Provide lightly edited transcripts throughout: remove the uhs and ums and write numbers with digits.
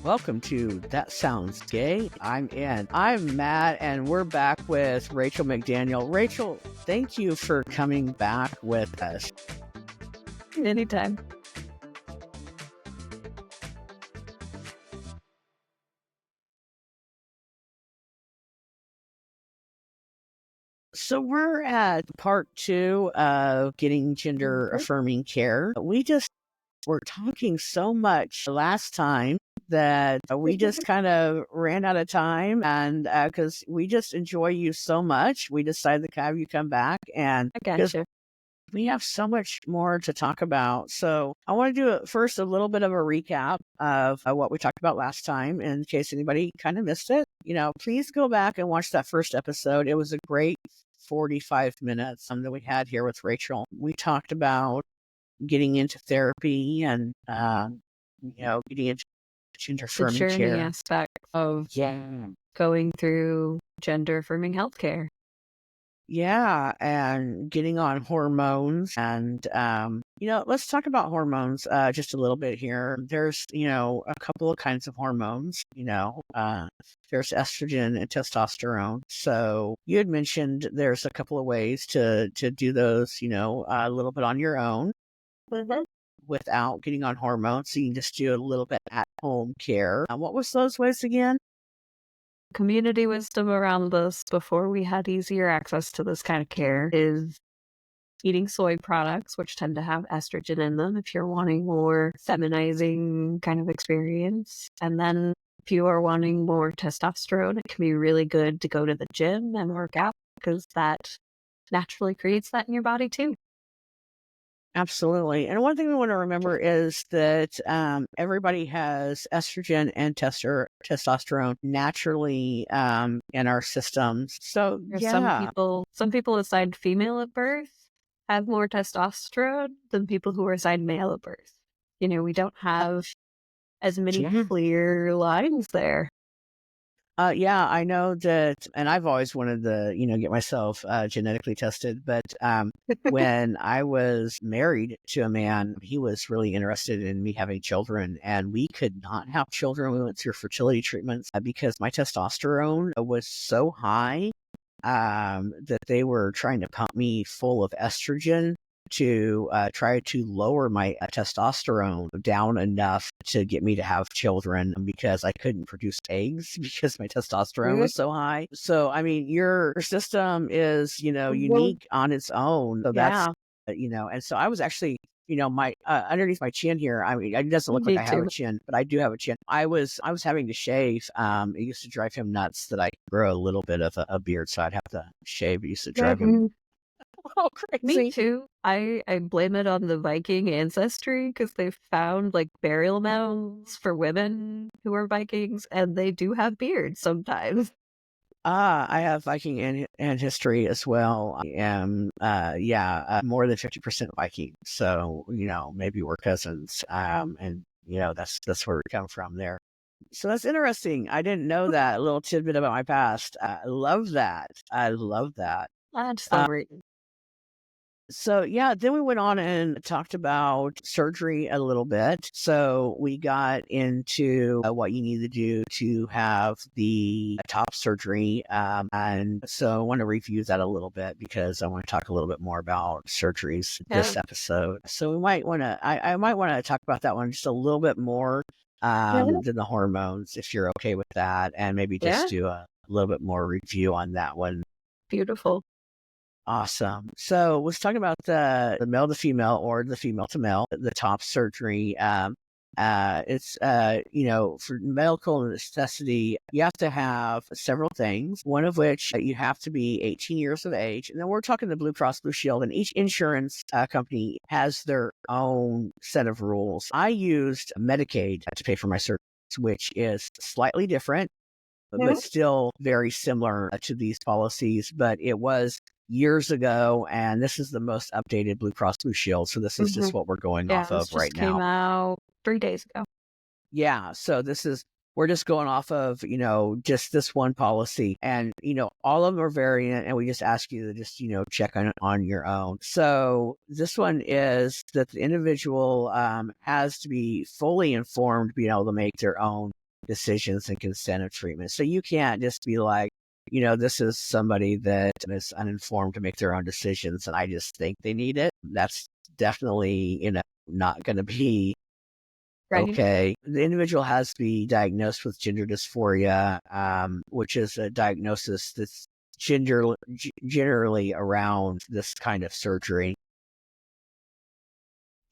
Welcome to That Sounds Gay. I'm In. I'm Matt, and we're back with Rachel McDaniel. Rachel, thank you for coming back with us. Anytime. So we're at part 2 of getting gender affirming care. We just were talking so much last time that we just kind of ran out of time, and because we just enjoy you so much, we decided to have you come back, and I gotcha. we have so much more to talk about. So I want to do first a little bit of a recap of what we talked about last time, in case anybody kind of missed it. Please go back and watch that first episode. It was a great 45 minutes that we had here with Rachel. We talked about getting into therapy and, getting into gender The affirming journey care. aspect of going through gender affirming healthcare. Yeah, and getting on hormones. And, let's talk about hormones just a little bit here. There's, a couple of kinds of hormones, there's estrogen and testosterone. So you had mentioned there's a couple of ways to do those, a little bit on your own without getting on hormones. So you can just do a little bit at home care. What was those ways again? Community wisdom around this before we had easier access to this kind of care is eating soy products, which tend to have estrogen in them if you're wanting more feminizing kind of experience. And then if you are wanting more testosterone, it can be really good to go to the gym and work out because that naturally creates that in your body too. Absolutely. And one thing we want to remember is that everybody has estrogen and testosterone naturally in our systems. So, There's yeah. some people assigned female at birth have more testosterone than people who are assigned male at birth. We don't have as many clear lines there. Yeah, I know that, and I've always wanted to, get myself genetically tested. But when I was married to a man, he was really interested in me having children, and we could not have children. We went through fertility treatments because my testosterone was so high that they were trying to pump me full of estrogen to try to lower my testosterone down enough to get me to have children, because I couldn't produce eggs because my testosterone was so high. So, I mean, your system is, unique on its own. So that's, and so I was actually, my underneath my chin here, I mean, it doesn't look like I have a chin, but I do have a chin. I was having to shave. It used to drive him nuts that I could grow a little bit of a beard, so I'd have to shave. It used to drive him oh, crazy. Me too. I blame it on the Viking ancestry because they found like burial mounds for women who are Vikings, and they do have beards sometimes. I have Viking and history as well. I am, more than 50% Viking. So, maybe we're cousins. And that's where we come from there. So that's interesting. I didn't know that little tidbit about my past. I love that. That's so great. So, yeah, then we went on and talked about surgery a little bit. So we got into what you need to do to have the top surgery. And so I want to review that a little bit because I want to talk a little bit more about surgeries this episode. So we might want to, I might want to talk about that one just a little bit more than the hormones, if you're okay with that. And maybe just do a little bit more review on that one. Beautiful. Awesome. So let's talk about the male to female or the female to male, the top surgery. It's, for medical necessity, you have to have several things, one of which you have to be 18 years of age. And then we're talking the Blue Cross Blue Shield, and each insurance company has their own set of rules. I used Medicaid to pay for my surgery, which is slightly different, but still very similar to these policies. But it was years ago, and this is the most updated Blue Cross Blue Shield. So this is just what we're going off of right now. Came out 3 days ago. Yeah. So we're just going off of, just this one policy, and, all of them are variant, and we just ask you to just, check on your own. So this one is that the individual has to be fully informed to be able to make their own decisions and consent of treatment. So you can't just be like, this is somebody that is uninformed to make their own decisions and I just think they need it. That's definitely, not going to be Right. okay. The individual has to be diagnosed with gender dysphoria, which is a diagnosis that's generally around this kind of surgery.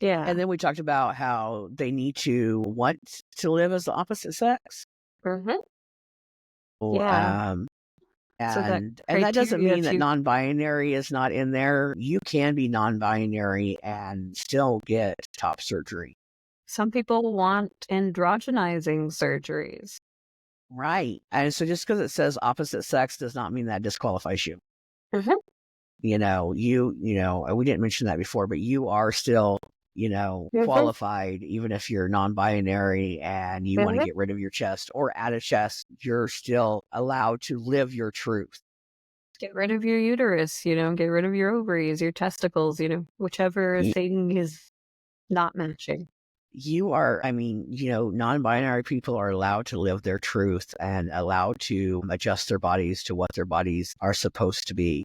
Yeah. And then we talked about how they need to want to live as the opposite sex. Yeah. So that And that doesn't criteria mean that non-binary is not in there. You can be non-binary and still get top surgery. some people want androgenizing surgeries. Right. And so just because it says opposite sex does not mean that disqualifies you. Mhm. We didn't mention that before, but you are still, qualified, even if you're non-binary and you want to get rid of your chest or add a chest, you're still allowed to live your truth. Get rid of your uterus, get rid of your ovaries, your testicles, whichever thing is not matching. Non-binary people are allowed to live their truth and allowed to adjust their bodies to what their bodies are supposed to be.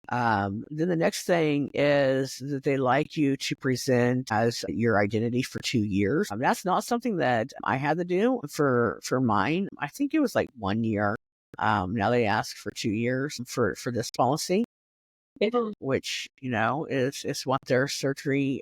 Then the next thing is that they like you to present as your identity for 2 years. That's not something that I had to do for mine. I think it was like 1 year. Now they ask for 2 years for this policy, which, is what their surgery,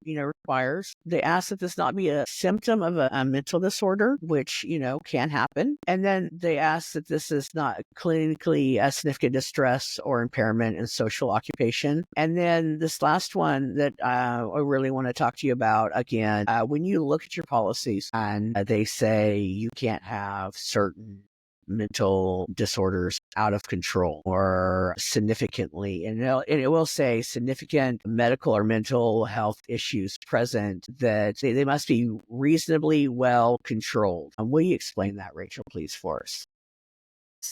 requires. They ask that this not be a symptom of a mental disorder, which, can happen. And then they ask that this is not clinically a significant distress or impairment in social occupation. And then this last one that I really want to talk to you about again, when you look at your policies and they say you can't have certain mental disorders out of control or significantly, and it will say significant medical or mental health issues present, that they must be reasonably well controlled. Will you explain that, Rachel, please, for us?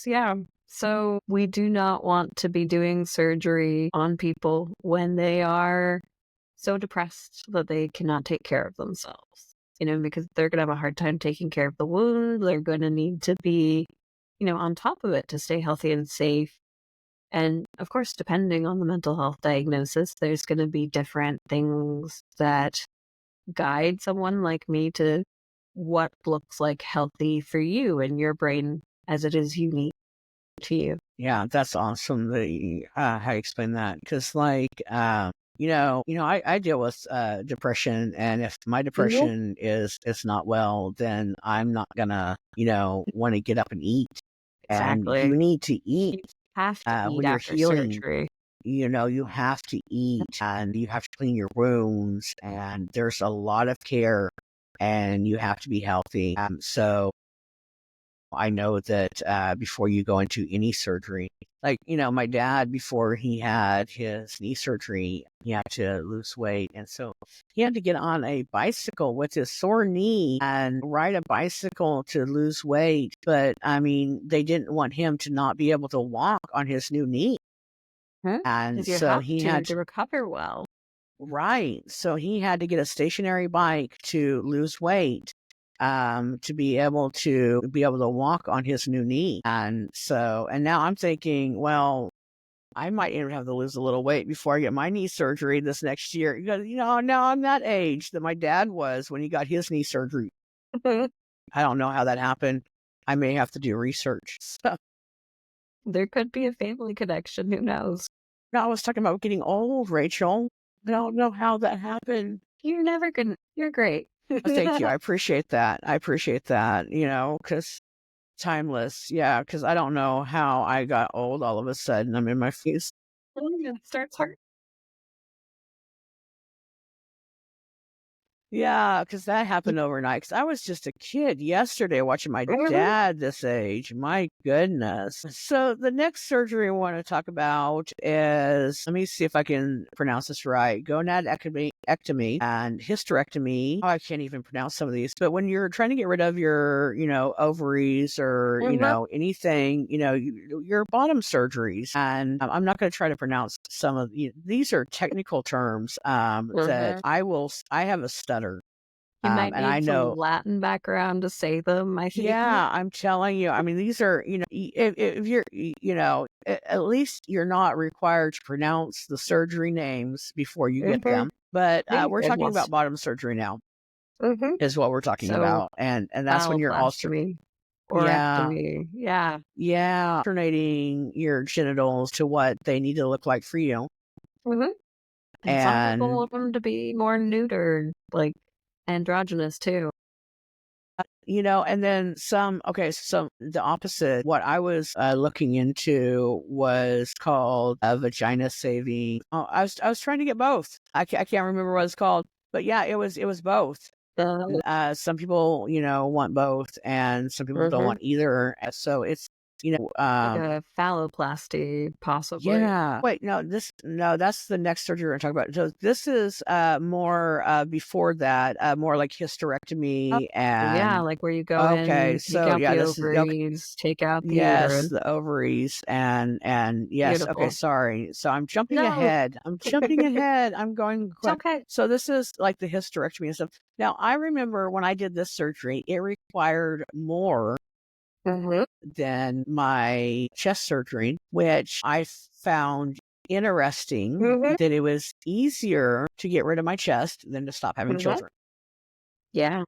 Yeah. So we do not want to be doing surgery on people when they are so depressed that they cannot take care of themselves, because they're going to have a hard time taking care of the wound. They're going to need to be on top of it to stay healthy and safe. And of course, depending on the mental health diagnosis, there's going to be different things that guide someone like me to what looks like healthy for you and your brain as it is unique to you. Yeah, that's awesome. How you explain that? Because, I deal with depression, and if my depression is not well, then I'm not gonna, want to get up and eat. And Exactly. you need to eat. You have to eat When you're after healing, surgery. you have to eat and you have to clean your wounds, and there's a lot of care and you have to be healthy. So I know that before you go into any surgery, my dad, before he had his knee surgery, he had to lose weight. And so he had to get on a bicycle with his sore knee and ride a bicycle to lose weight. But they didn't want him to not be able to walk on his new knee. And Because you so have he had to recover well. right. So he had to get a stationary bike to lose weight, to be able to walk on his new knee. And now I'm thinking, well, I might even have to lose a little weight before I get my knee surgery this next year. Because, now I'm that age that my dad was when he got his knee surgery. I don't know how that happened. I may have to do research. So, There could be a family connection. Who knows? I was talking about getting old, Rachel. I don't know how that happened. You're never gonna. You're great. Thank you. I appreciate that. Because timeless. Yeah, because I don't know how I got old all of a sudden. I'm in my face. It starts hard. Yeah, because that happened overnight. Because I was just a kid yesterday watching my dad this age. My goodness. So the next surgery I want to talk about is, let me see if I can pronounce this right, gonadectomy and hysterectomy. Oh, I can't even pronounce some of these. But when you're trying to get rid of your, ovaries or, anything, your bottom surgeries. And I'm not going to try to pronounce some of these are technical terms that I have a stutter. You might And I need some know, Latin background to say them, I think. yeah, I'm telling you, I mean, these are, if you're, at least you're not required to pronounce the surgery names before you get Mhm. them. But Thank we're talking goodness. about bottom surgery now, Mhm. is what we're talking So, about. And that's when you're also, phalloplasty, yeah, orectomy, yeah. yeah, alternating your genitals to what they need to look like for you. Mhm. And some people And want them to be more neutered, like androgynous too. and then okay, so the opposite, what I was looking into was called vagina saving. Oh, I was trying to get both. I can't remember what it's called, but yeah, it was both. The Some people, want both, and some people don't Mhm. want either. So it's, Like a phalloplasty, possibly. yeah. Wait, no, that's the next surgery we're gonna talk about. So this is more before that, more like Oh, hysterectomy yeah, and like where you go okay, in, take so out yeah, the this is okay. ovaries, take out the Yes, uterus. the ovaries and yes, okay, Beautiful. sorry. So I'm jumping No, ahead. I'm jumping ahead. I'm going it's quick. okay. So this is like the hysterectomy and stuff. Now I remember when I did this surgery, it required more Mhm. than my chest surgery, which I found interesting Mhm. that it was easier to get rid of my chest than to stop having Mhm. children, Yeah.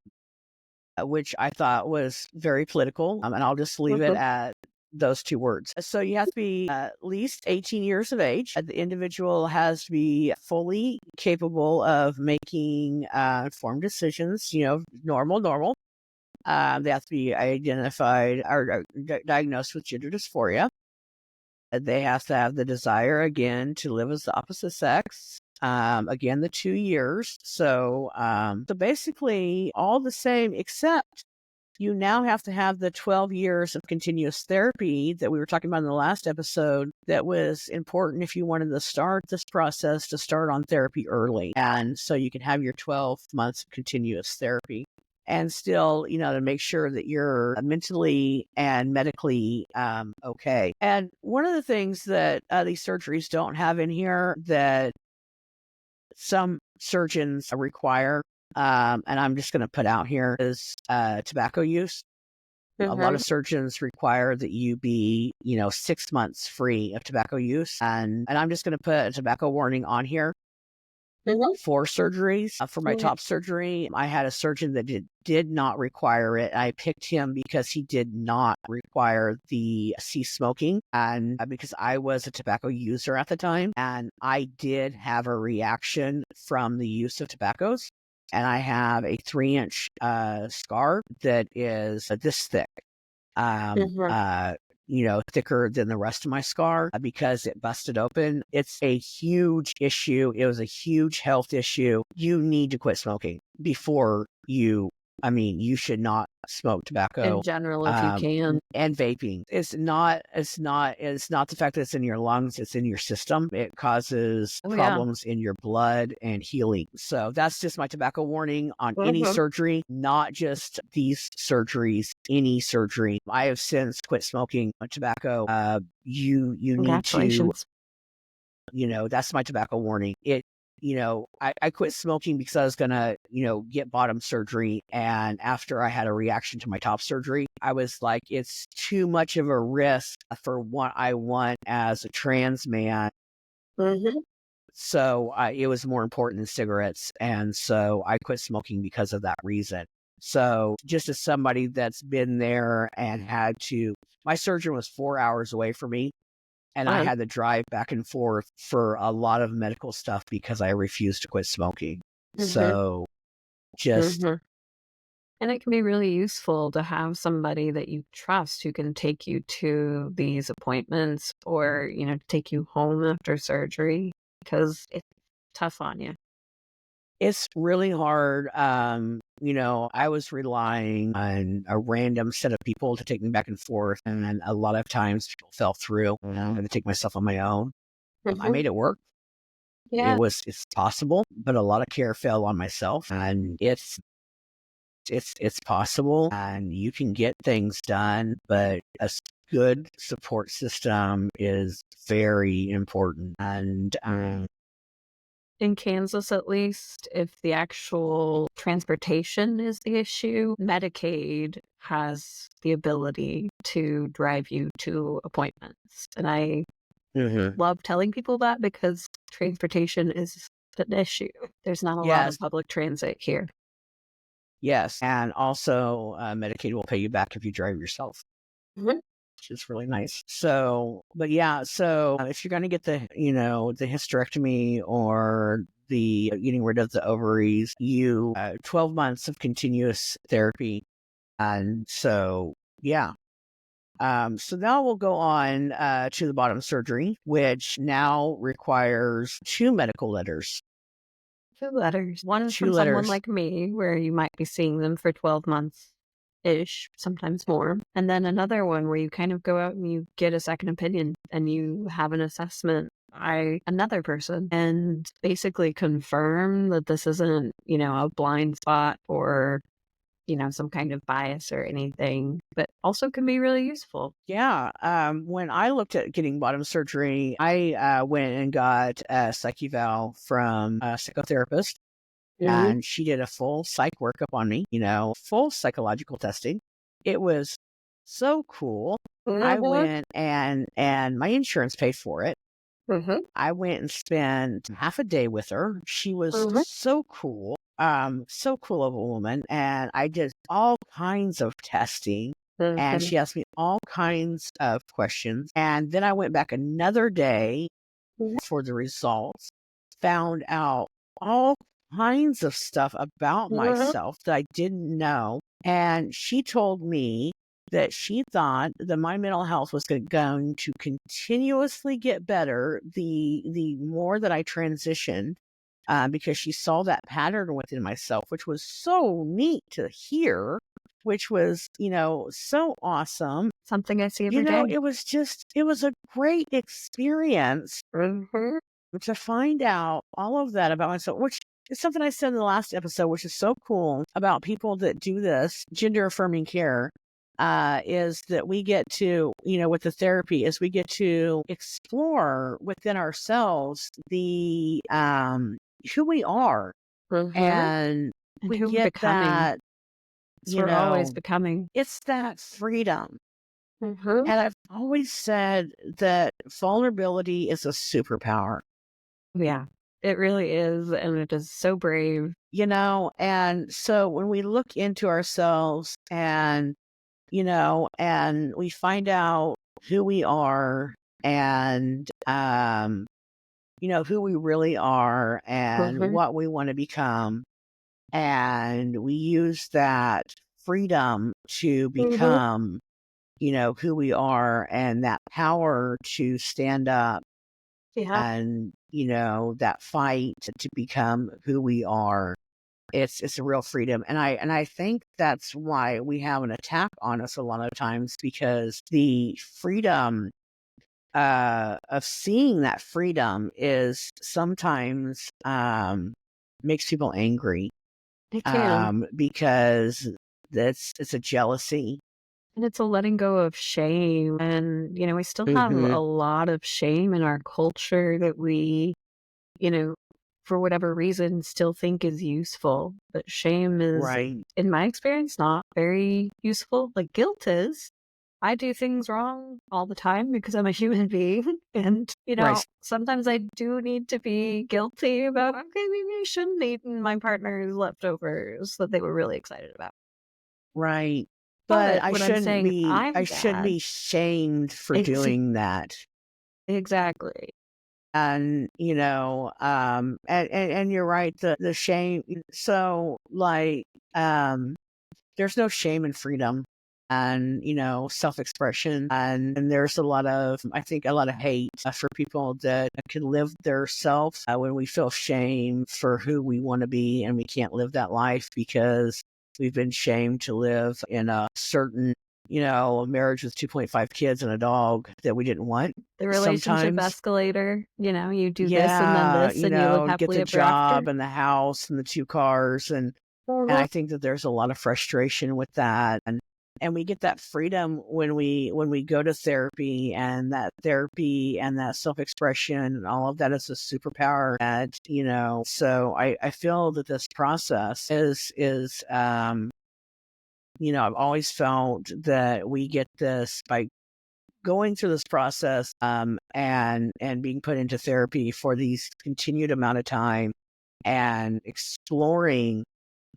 which I thought was very political. And I'll just leave it Mhm. at those two words. So you have to be at least 18 years of age. The individual has to be fully capable of making informed decisions, normal. They have to be identified or diagnosed with gender dysphoria. They have to have the desire again to live as the opposite sex. Again, the 2 years. So basically all the same, except you now have to have the 12 years of continuous therapy that we were talking about in the last episode. That was important if you wanted to start this process, to start on therapy early. And so you can have your 12 months of continuous therapy and still, to make sure that you're mentally and medically okay. And one of the things that these surgeries don't have in here that some surgeons require, and I'm just going to put out here, is tobacco use. A lot Mhm. of surgeons require that you be, 6 months free of tobacco use. And I'm just going to put a tobacco warning on here Mhm. for surgeries. For my Yeah. top surgery, I had a surgeon that did not require it. I picked him because he did not require the cease smoking, and because I was a tobacco user at the time, and I did have a reaction from the use of tobaccos. And I have a 3-inch scar that is this thick. um, Mhm. uh, thicker than the rest of my scar because it busted open. It's a huge issue. It was a huge health issue. You need to quit smoking before you should not smoke In tobacco. general, if you can. And vaping. It's not the fact that it's in your lungs, it's in your system. It causes Oh, yeah. problems in your blood and healing. So that's just my tobacco warning on any Mhm. surgery, not just these surgeries, any surgery. I have since quit smoking tobacco. You need to, Congratulations. that's my tobacco warning. I quit smoking because I was going to, get bottom surgery. And after I had a reaction to my top surgery, I was like, it's too much of a risk for what I want as a trans man. Mhm. So it was more important than cigarettes. And so I quit smoking because of that reason. So just as somebody that's been there and my surgeon was 4 hours away from me, and I Fun. had to drive back and forth for a lot of medical stuff because I refused to quit smoking. Mhm. So just, Mhm. And it can be really useful to have somebody that you trust who can take you to these appointments or, take you home after surgery because it's tough on you. it's really hard. I was relying on a random set of people to take me back and forth. And then a lot of times people fell through. I had to take myself on my own. I Mhm. made it work. Yeah. It's possible, but a lot of care fell on myself, and it's possible, and you can get things done, but good support system is very important. And In Kansas, at least, if the actual transportation is the issue, Medicaid has the ability to drive you to appointments. And I Hmm. love telling people that because transportation is an issue. There's not a lot of Yes. public transit here. Yes. And also, Medicaid will pay you back if you drive yourself, Mhm. which is really nice. So, but yeah, so if you're going to get the hysterectomy or the getting rid of the ovaries, 12 months of continuous therapy. And so, yeah. So now we'll go on to the bottom surgery, which now requires two medical letters. 2 letters. One Two from someone letters. like me, where you might be seeing them for 12 months-ish, sometimes more. And then another one where you kind of go out and you get a second opinion and you have an assessment by another person and basically confirm that this isn't, a blind spot or, some kind of bias or anything, but also can be really useful. Yeah. When I looked at getting bottom surgery, I went and got a psych eval from a psychotherapist, Mhm. and she did a full psych workup on me, full psychological testing. It was so cool. I Mhm. went and my insurance paid for it. Mhm. I went and spent half a day with her. She was Mhm. so cool. So cool of a woman. And I did all kinds of testing, and Mhm. she asked me all kinds of questions. And then I went back another day for the results, found out all kinds of stuff about Mhm. myself that I didn't know. And she told me that she thought that my mental health was going to continuously get better the more that I transitioned, because she saw that pattern within myself, which was so neat to hear, which was, so awesome. Something I see every day. It was a great experience Mhm. to find out all of that about myself, which is something I said in the last episode, which is so cool about people that do this gender affirming care, is that we get to, with the therapy, is we get to explore within ourselves the who we are, Mhm. and And we who we're get becoming. that, So we're always becoming. it's that freedom. Mhm. And I've always said that vulnerability is a superpower. Yeah, it really is, and it is so brave. And so when we look into ourselves and, and we find out who we are and, who we really are and Mhm. what we want to become, and we use that freedom to Mhm. become, who we are, and that power to stand up Yeah. and, that fight to become who we are. It's a real freedom. And I think that's why we have an attack on us a lot of times, because the freedom of seeing that freedom is sometimes makes people angry, It can. because it's a jealousy. And it's a letting go of shame. And, we still have Hmm. a lot of shame in our culture that we, you know, for whatever reason, still think is useful. But shame is, Right. in my experience, not very useful. Like guilt is. I do things wrong all the time because I'm a human being. And, Right. sometimes I do need to be guilty about, okay, maybe I shouldn't have eaten my partner's leftovers that they were really excited about. Right. But But I when I'm shouldn't saying be I I'm shouldn't bad, be shamed for ex- doing that. exactly. And and you're right, the shame. So like, there's no shame in freedom and, self-expression, and there's a lot of, I think, a lot of hate for people that can live their self, when we feel shame for who we want to be and we can't live that life because we've been shamed to live in a certain, a marriage with 2.5 kids and a dog that we didn't want The relationship sometimes. escalator, you do this and then Yeah, this and you live get happily the ever after. job and the house and the two cars, and Mhm. I think that there's a lot of frustration with that. And we get that freedom when we go to therapy, and that self-expression and all of that is a superpower that, so I feel that this process is I've always felt that we get this by going through this process, and being put into therapy for these continued amount of time and exploring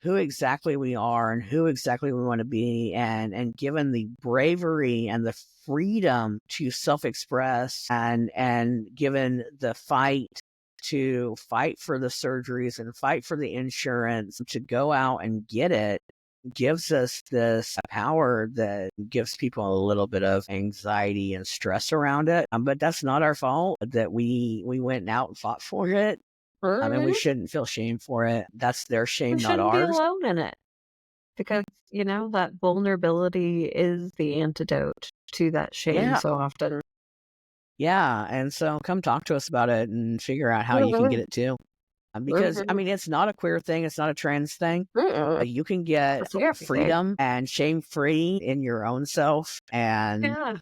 who exactly we are and who exactly we want to be, and given the bravery and the freedom to self-express, and given the fight to fight for the surgeries and fight for the insurance to go out and get it, gives us this power that gives people a little bit of anxiety and stress around it. But that's not our fault that we went out and fought for it. And we shouldn't feel shame for it. That's their shame, We not shouldn't be ours. alone in it, because, that vulnerability is the antidote to that shame Yeah. so often. Yeah. And so come talk to us about it and figure out how you can get it too. Because, it's not a queer thing. It's not a trans thing. You can get It's everything. freedom and shame free in your own self. And Yeah.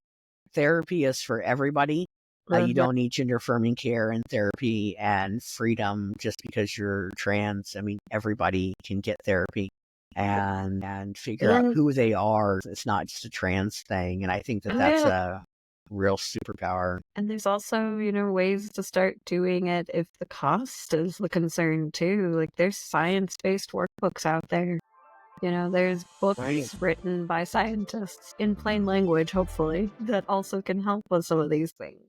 therapy is for everybody. You don't need gender affirming care and therapy and freedom just because you're trans. Everybody can get therapy and figure out who they are. It's not just a trans thing. And I think that that's a real superpower. And there's also, ways to start doing it if the cost is the concern too. Like, there's science-based workbooks out there. There's books written by scientists in plain language, hopefully, that also can help with some of these things.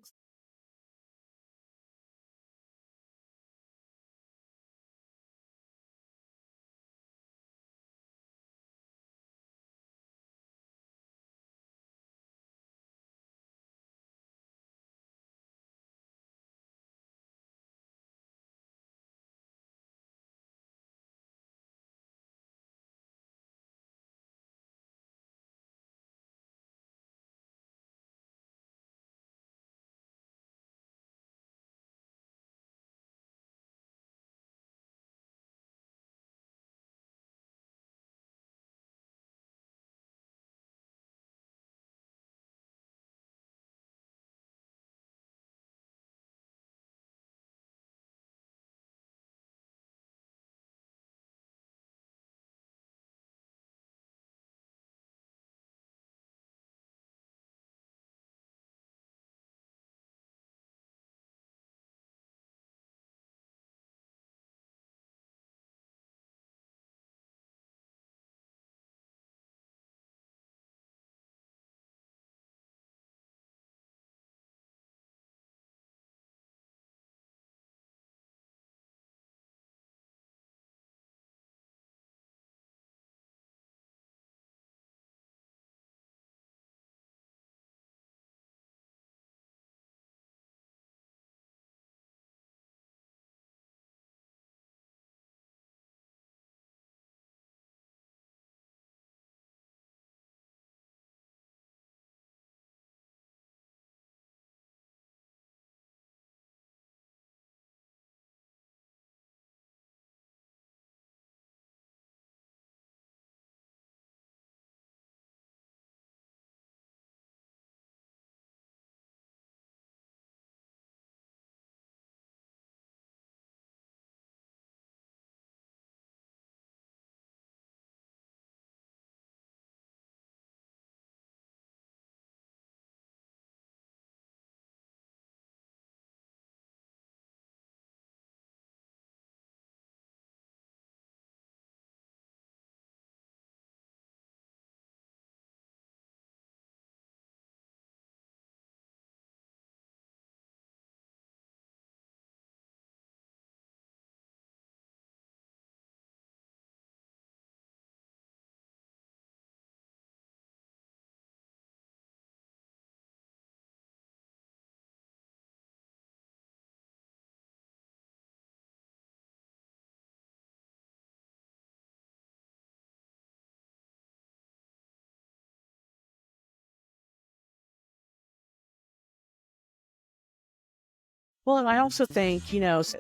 Well, and I also think,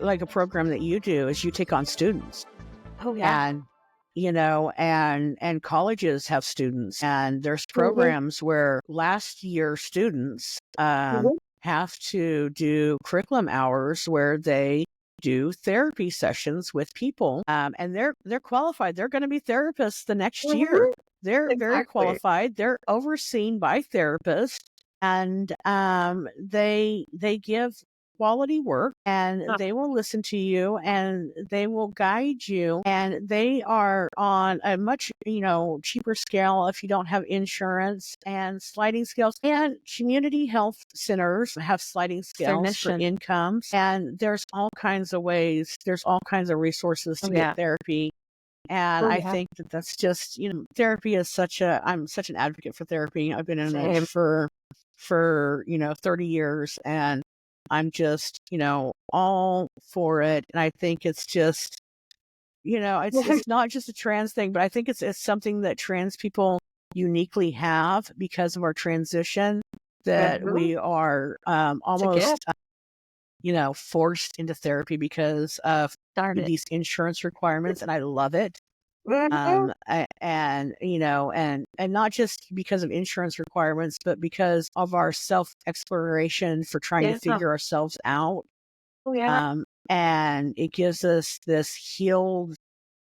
like a program that you do is you take on students. Oh, yeah. And and colleges have students, and there's Mhm. programs where last year students Mhm. have to do curriculum hours where they do therapy sessions with people, and they're qualified. They're going to be therapists the next year. Mhm. They're very Exactly. qualified. They're overseen by therapists, and they give quality work, and Yeah. they will listen to you, and they will guide you, and they are on a much cheaper scale if you don't have insurance, and sliding scales, and community health centers have sliding It's their scales for mission. incomes, and there's all kinds of ways, there's all kinds of resources Oh, to get yeah. therapy. And Oh, I yeah. think that that's just, therapy is I'm such an advocate for therapy. I've been in it Same. for 30 years, and I'm just, all for it. And I think it's just, it's not just a trans thing, but I think it's something that trans people uniquely have because of our transition, that Mhm. we are It's a almost gift. forced into therapy because of Darn it. these insurance requirements, and I love it. Mhm. And not just because of insurance requirements, but because of our self exploration for trying to Yeah. figure ourselves out. Oh, yeah. And it gives us this healed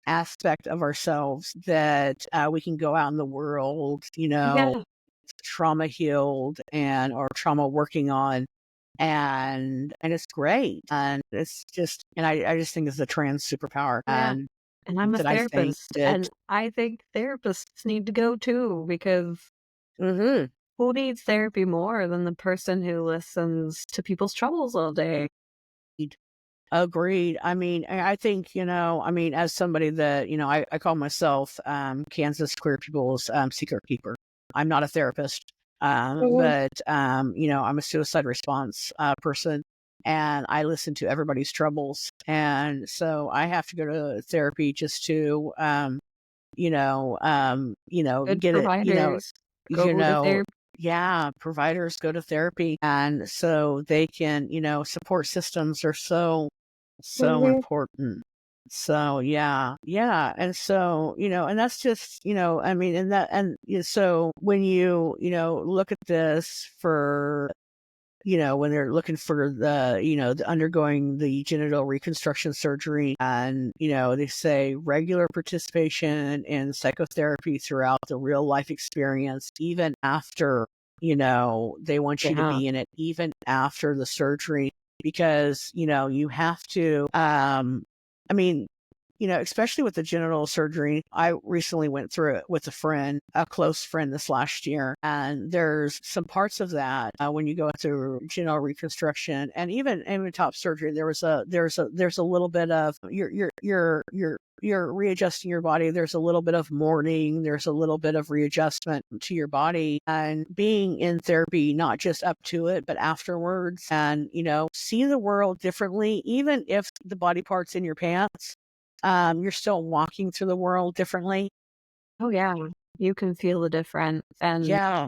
aspect of ourselves that we can go out in the world, Yeah. trauma healed and or trauma working on, and it's great, and it's just, and I just think it's a trans superpower, Yeah. and And I'm a that I think therapist, that. and I think therapists need to go too, because Mhm. who needs therapy more than the person who listens to people's troubles all day? Agreed. I mean, I think, as somebody that, I call myself Kansas Queer People's secret keeper. I'm not a therapist, Mhm. but, I'm a suicide response person, and I listen to everybody's troubles. And so I have to go to therapy just to, Good get it, providers you go to know, therapy. yeah, providers go to therapy, and so they can, support systems are so Mhm. important. So yeah, yeah, and so and that's just and that and so when look at this for when they're looking for the undergoing the genital reconstruction surgery, and, they say regular participation in psychotherapy throughout the real life experience, even after, they want you to Yeah. be in it, even after the surgery, because, you have to, I mean, especially with the genital surgery, I recently went through it with a friend, a close friend this last year. And there's some parts of that when you go through genital reconstruction and even top surgery, there's a little bit of you're readjusting your body. There's a little bit of mourning. There's a little bit of readjustment to your body, and being in therapy, not just up to it, but afterwards, and, see the world differently, even if the body part's in your pants, you're still walking through the world differently. Oh, yeah. You can feel the difference, and Yeah. I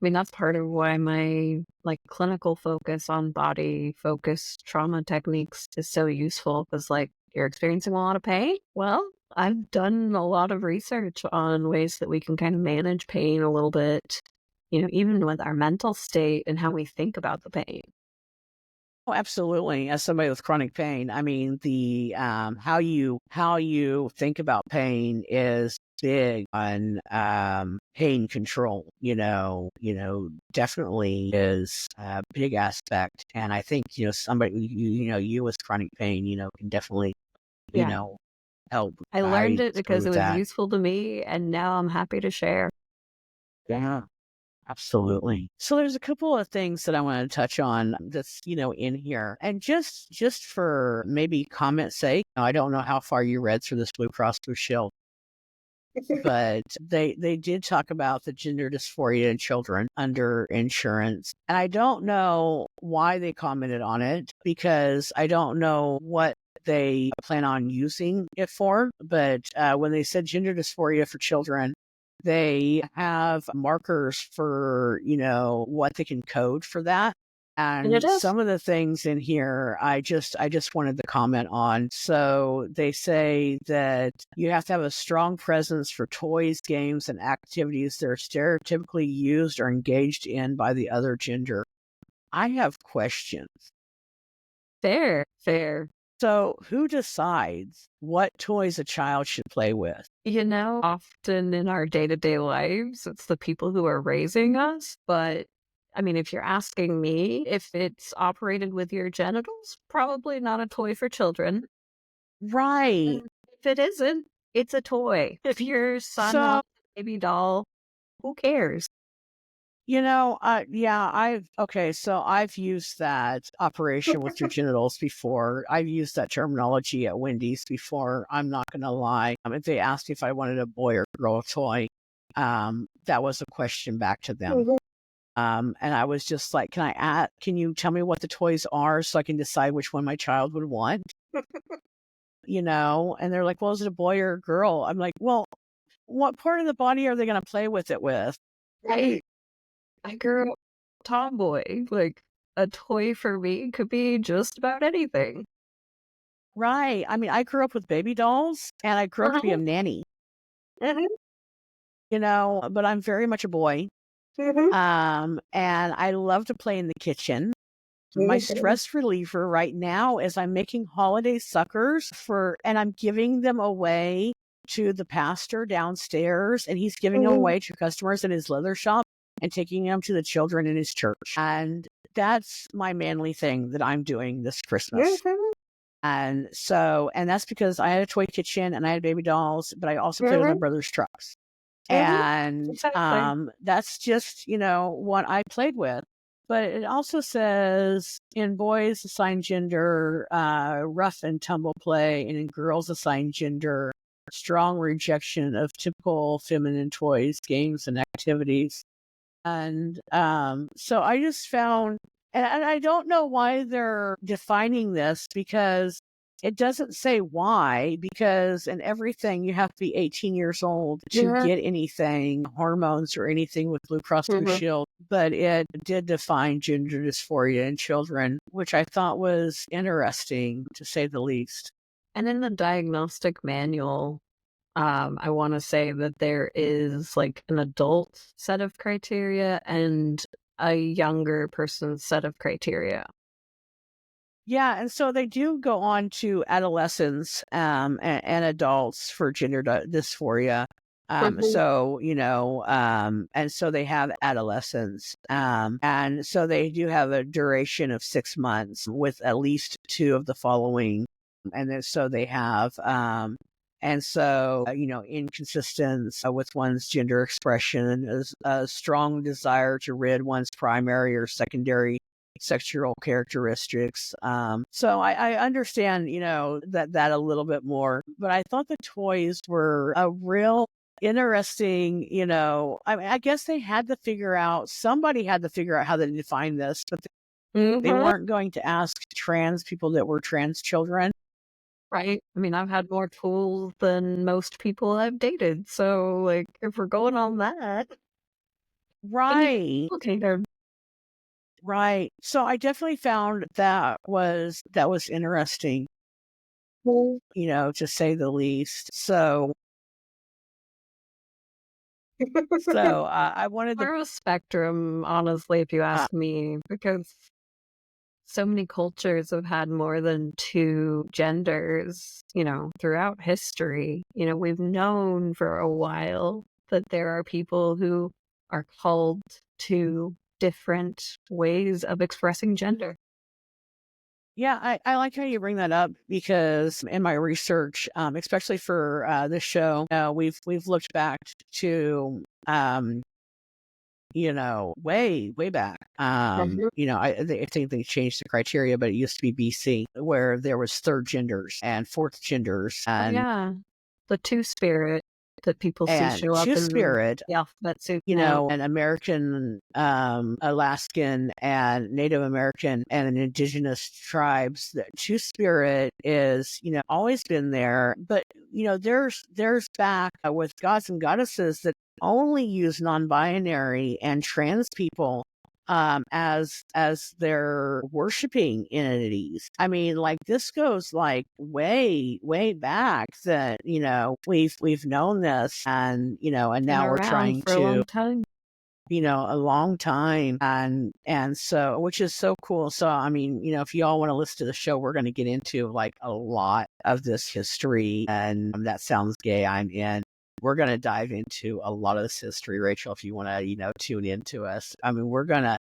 mean, that's part of why my, like, clinical focus on body-focused trauma techniques is so useful, because, like, you're experiencing a lot of pain? Well, I've done a lot of research on ways that we can kind of manage pain a little bit, even with our mental state and how we think about the pain. Oh, absolutely. As somebody with chronic pain, I mean, the how you think about pain is big on pain control. Definitely is a big aspect. And I think somebody you with chronic pain, can definitely you Yeah. know help I learned guide it because through it was that. useful to me, and now I'm happy to share. Yeah. Absolutely. So there's a couple of things that I want to touch on that's, in here. And just for maybe comment sake, I don't know how far you read through this Blue Cross Blue Shield, but they did talk about the gender dysphoria in children under insurance. And I don't know why they commented on it, because I don't know what they plan on using it for. But when they said gender dysphoria for children, they have markers for, what they can code for that. And it And is. some of the things in here, I just wanted to comment on. So they say that you have to have a strong presence for toys, games, and activities that are stereotypically used or engaged in by the other gender. I have questions. Fair, fair. So who decides what toys a child should play with? Often in our day-to-day lives, it's the people who are raising us. But I mean, if you're asking me if it's operated with your genitals, probably not a toy for children. Right. And if it isn't, it's a toy. If your son So, wants a baby doll, who cares? so I've used that operation with your genitals before. I've used that terminology at Wendy's before. I'm not going to lie. If they asked me if I wanted a boy or girl toy, that was a question back to them. Mhm. And I was just like, can you tell me what the toys are so I can decide which one my child would want? And they're like, well, is it a boy or a girl? I'm like, well, what part of the body are they going to play with it with? Right. I grew up tomboy. Like, a toy for me could be just about anything. Right. I mean, I grew up with baby dolls and I grew up to be a Mhm, nanny, mhm, but I'm very much a boy. mhm. And I love to play in the kitchen. My Mhm, stress reliever right now is I'm making holiday suckers and I'm giving them away to the pastor downstairs, and he's giving them mhm, away to customers in his leather shop and taking them to the children in his church. And that's my manly thing that I'm doing this Christmas. mhm, And that's because I had a toy kitchen and I had baby dolls, but I also played with my mhm, brother's trucks. mhm. And Exactly. that's just, what I played with. But it also says in boys assigned gender, rough and tumble play, and in girls assigned gender, strong rejection of typical feminine toys, games, and activities. And so I just found, and I don't know why they're defining this because it doesn't say why, because in everything you have to be 18 years old to Yeah. get anything, hormones or anything with Blue Cross Blue Mhm. Shield. But it did define gender dysphoria in children, which I thought was interesting to say the least. And in the diagnostic manual, I wanna say that there is, like, an adult set of criteria and a younger person's set of criteria. Yeah, and so they do go on to adolescents and adults for gender dysphoria. Mhm, And so they have adolescents. And so they do have a duration of 6 months with at least two of the following. And then so they have, inconsistence with one's gender expression, is a strong desire to rid one's primary or secondary sexual characteristics. So I understand, that a little bit more, but I thought the toys were a real interesting, I mean, I guess somebody had to figure out how to define this, but they mhm, weren't going to ask trans people that were trans children. right? I mean, I've had more tools than most people I've dated, so, like, if we're going on that, and you Right. okay, there. Right. So I definitely found that was interesting, to say the least. So I wanted to More of a spectrum, honestly, if you uh, ask me, because so many cultures have had more than two genders, throughout history. We've known for a while that there are people who are called to different ways of expressing gender. Yeah, I like how you bring that up because in my research, especially for this show, we've looked back to way back. Mhm. I think they changed the criteria, but it used to be BC where there was third genders and fourth genders Oh, yeah. The two spirit that people see and show up two in spirit, the alphabet soup now. an American, Alaskan, and Native American, and indigenous tribes. The Two Spirit is, always been there, but there's back with gods and goddesses that only use non-binary and trans people as their worshiping entities. I mean, like this goes like way back that, we've known this, and and Been now we're around trying for a to, long time. a long time, and so, which is so cool. So I mean, if you all want to listen to the show, we're going to get into like a lot of this history, and That Sounds Gay, I'm in. We're going to dive into a lot of this history, Rachel, if you want to, tune into us. I mean, we're going to,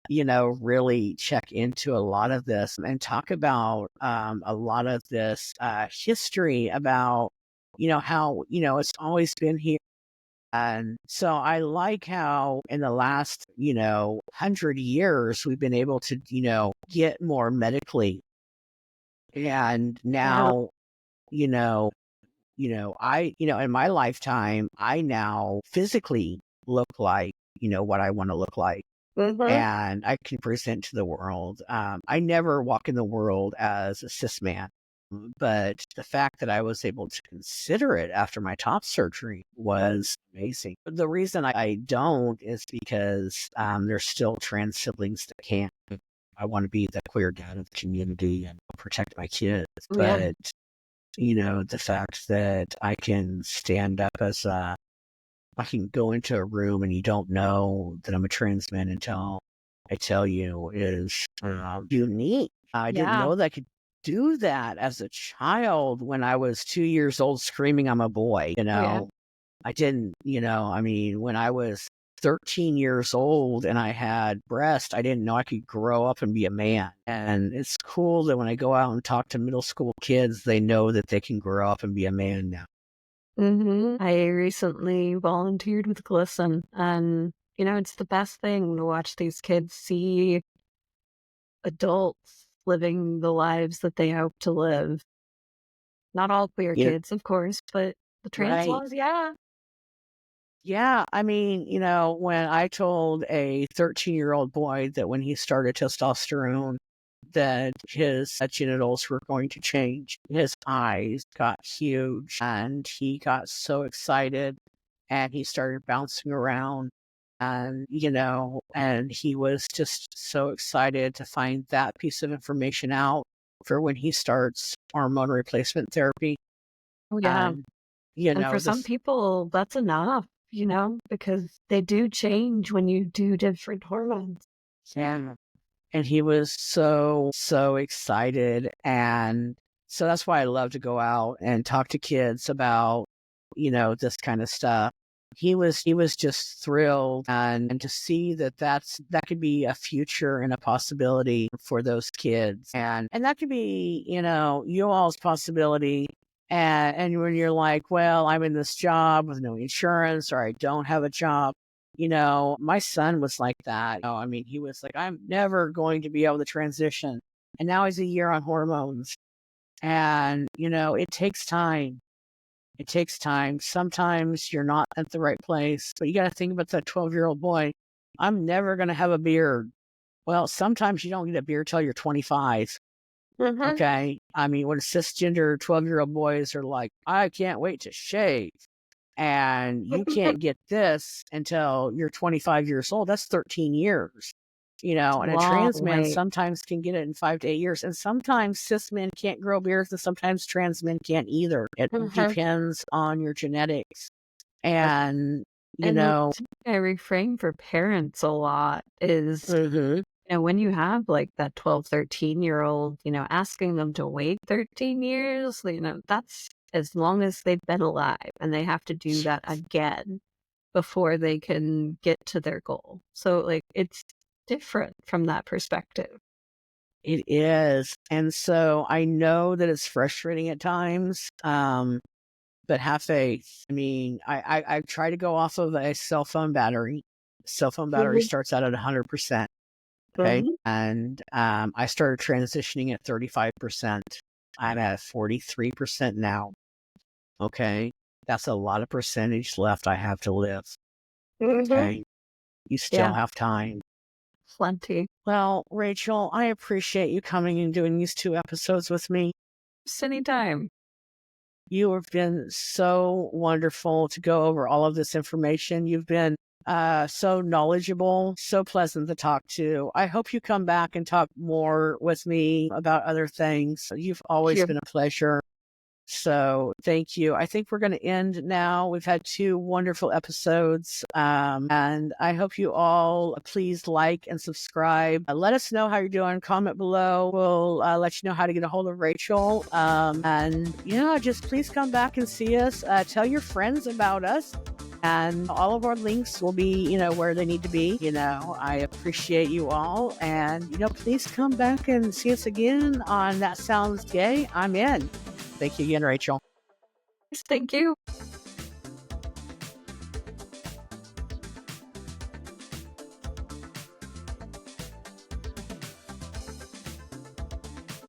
really check into a lot of this and talk about a lot of this history about, how, it's always been here. And so I like how in the last, 100 years, we've been able to, get more medically. And Yeah. now, you know, in my lifetime, I now physically look like, what I want to look like. Mm-hmm. And I can present to the world. I never walk in the world as a cis man, but the fact that I was able to consider it after my top surgery was amazing. The reason I don't is because there's still trans siblings that can't. I want to be the queer dad of the community and protect my kids, Yeah. but the fact that I can stand up as I can go into a room and you don't know that I'm a trans man until I tell you is unique. I didn't Yeah. know that I could do that as a child when I was 2 years old screaming I'm a boy, Oh, yeah. I didn't, I mean, when I was 13 years old and I had breast, I didn't know I could grow up and be a man. And it's cool that when I go out and talk to middle school kids, they know that they can grow up and be a man now. Mm-hmm. I recently volunteered with Glisten, and it's the best thing to watch these kids see adults living the lives that they hope to live. Not all queer You know, kids, of course, but the trans right. ones, yeah. Yeah, I mean, when I told a 13-year-old boy that when he started testosterone, that his genitals were going to change, his eyes got huge and he got so excited and he started bouncing around and, and he was just so excited to find that piece of information out for when he starts hormone replacement therapy. Oh, yeah. And, And for some this, people, that's enough, because they do change when you do different hormones. yeah. And he was so excited. And so that's why I love to go out and talk to kids about, this kind of stuff. He was just thrilled, and to see that could be a future and a possibility for those kids. And that could be, you all's possibility. And when you're like, well, I'm in this job with no insurance, or I don't have a job. My son was like that. I mean, he was like, I'm never going to be able to transition. And now he's a year on hormones. And, it takes time. It takes time. Sometimes you're not at the right place, but you got to think about that 12-year-old boy. I'm never going to have a beard. Well, sometimes you don't get a beard till you're 25. Mm-hmm. Okay. I mean, when cisgender 12-year-old boys are like, I can't wait to shave. And you can't get this until you're 25 years old. That's 13 years. And a Long trans man way. sometimes can get it in 5 to 8 years. And sometimes cis men can't grow beards, and sometimes trans men can't either. It Mhm. depends on your genetics. And, you And know, something I reframe for parents a lot is, mhm, when you have like that 12, 13-year-old, asking them to wait 13 years, that's as long as they've been alive, and they have to do that again before they can get to their goal. So, like, it's different from that perspective. it is. And so I know that it's frustrating at times. But have faith. I mean, I try to go off of a cell phone battery. Cell phone battery Mhm. starts out at 100%. Okay. Mhm. And I started transitioning at 35%. I'm at 43% now. Okay. That's a lot of percentage left I have to live. Mhm. Okay. You still Yeah, have time. plenty. Well, Rachel, I appreciate you coming and doing these 2 episodes with me. Just anytime. You have been so wonderful to go over all of this information. You've been so knowledgeable, so pleasant to talk to. I hope you come back and talk more with me about other things. You've always been a pleasure. So thank you. I think we're going to end now. We've had 2 wonderful episodes. And I hope you all please like and subscribe. Let us know how you're doing. Comment below. We'll let you know how to get a hold of Rachel. And yeah, just please come back and see us. Tell your friends about us. And all of our links will be, where they need to be. I appreciate you all. And, please come back and see us again on That Sounds Gay. I'm in. Thank you again, Rachel. Thank you.